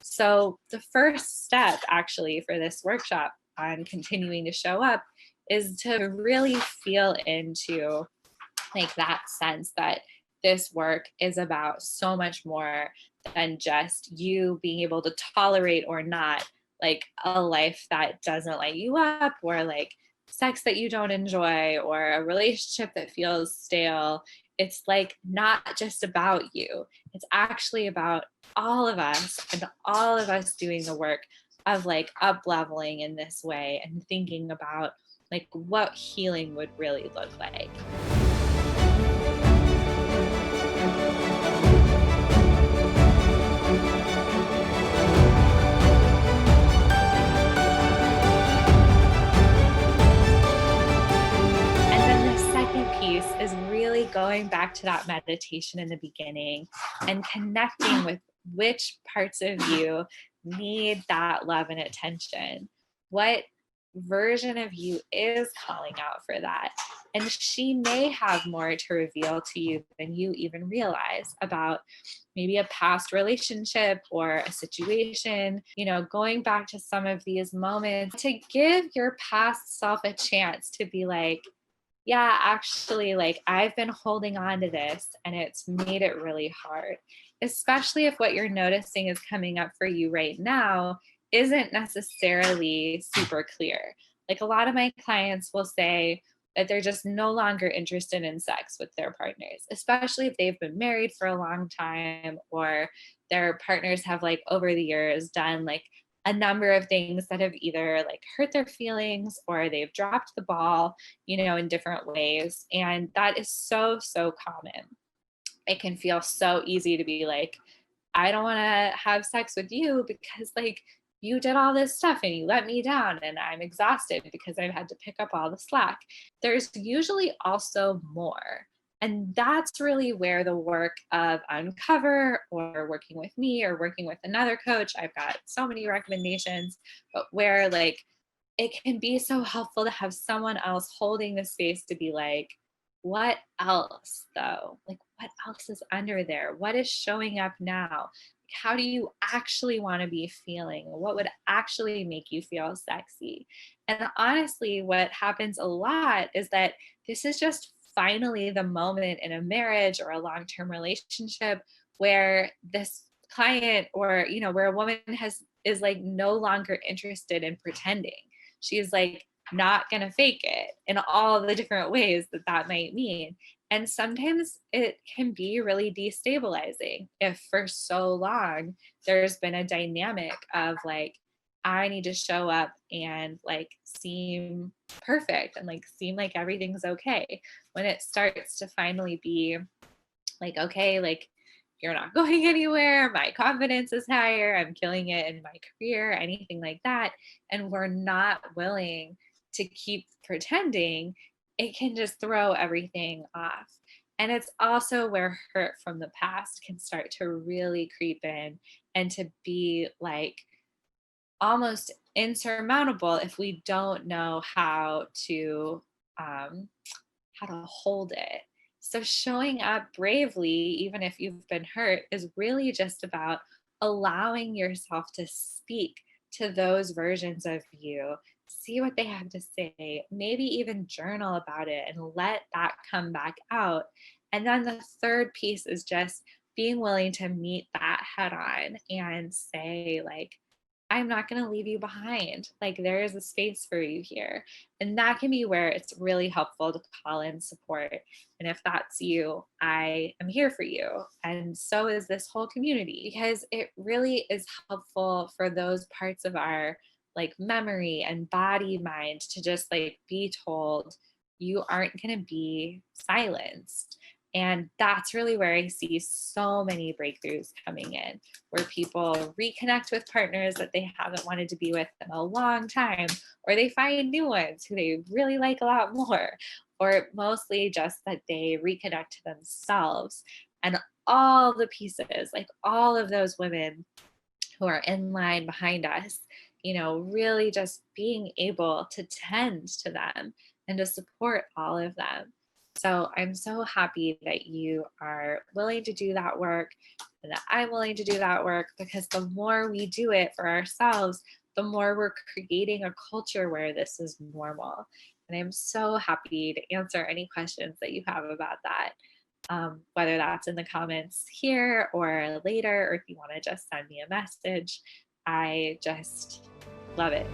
So, the first step actually for this workshop on continuing to show up is to really feel into like that sense that this work is about so much more than just you being able to tolerate or not like a life that doesn't light you up, or like sex that you don't enjoy, or a relationship that feels stale. It's like not just about you, it's actually about all of us, and all of us doing the work of like up leveling in this way and thinking about like what healing would really look like. And then the second piece is really going back to that meditation in the beginning and connecting with which parts of you need that love and attention. What version of you is calling out for that? And she may have more to reveal to you than you even realize about maybe a past relationship or a situation, going back to some of these moments to give your past self a chance to be like, yeah, actually, like I've been holding on to this and it's made it really hard, especially if what you're noticing is coming up for you right now isn't necessarily super clear. Like a lot of my clients will say that they're just no longer interested in sex with their partners, especially if they've been married for a long time, or their partners have like over the years done like a number of things that have either like hurt their feelings or they've dropped the ball, in different ways. And that is so, so common. It can feel so easy to be like, I don't want to have sex with you because like you did all this stuff and you let me down and I'm exhausted because I've had to pick up all the slack. There's usually also more. And that's really where the work of Uncover or working with me or working with another coach, I've got so many recommendations, but where like it can be so helpful to have someone else holding the space to be like, what else though? Like, what else is under there? What is showing up now? How do you actually want to be feeling? What would actually make you feel sexy? And honestly, what happens a lot is that this is just finally the moment in a marriage or a long term relationship where this client, or where a woman is like no longer interested in pretending. She's like not going to fake it in all the different ways that that might mean. And sometimes it can be really destabilizing if for so long there's been a dynamic of like, I need to show up and like seem perfect and like seem like everything's okay. When it starts to finally be like, okay, like you're not going anywhere, my confidence is higher, I'm killing it in my career, anything like that, and we're not willing to keep pretending, it can just throw everything off. And it's also where hurt from the past can start to really creep in and to be like almost insurmountable if we don't know um, how to hold it. So showing up bravely, even if you've been hurt, is really just about allowing yourself to speak to those versions of you, see what they have to say, maybe even journal about it and let that come back out. And then the third piece is just being willing to meet that head on and say, like, I'm not going to leave you behind. Like, there is a space for you here. And that can be where it's really helpful to call in support. And if that's you, I am here for you. And so is this whole community, because it really is helpful for those parts of our like memory and body mind to just like be told you aren't going to be silenced. And that's really where I see so many breakthroughs coming in, where people reconnect with partners that they haven't wanted to be with in a long time, or they find new ones who they really like a lot more, or mostly just that they reconnect to themselves. And all the pieces, like all of those women who are in line behind us, really just being able to tend to them and to support all of them. So I'm so happy that you are willing to do that work, and that I'm willing to do that work, because the more we do it for ourselves, the more we're creating a culture where this is normal. And I'm so happy to answer any questions that you have about that, whether that's in the comments here or later, or if you want to just send me a message. I just love it.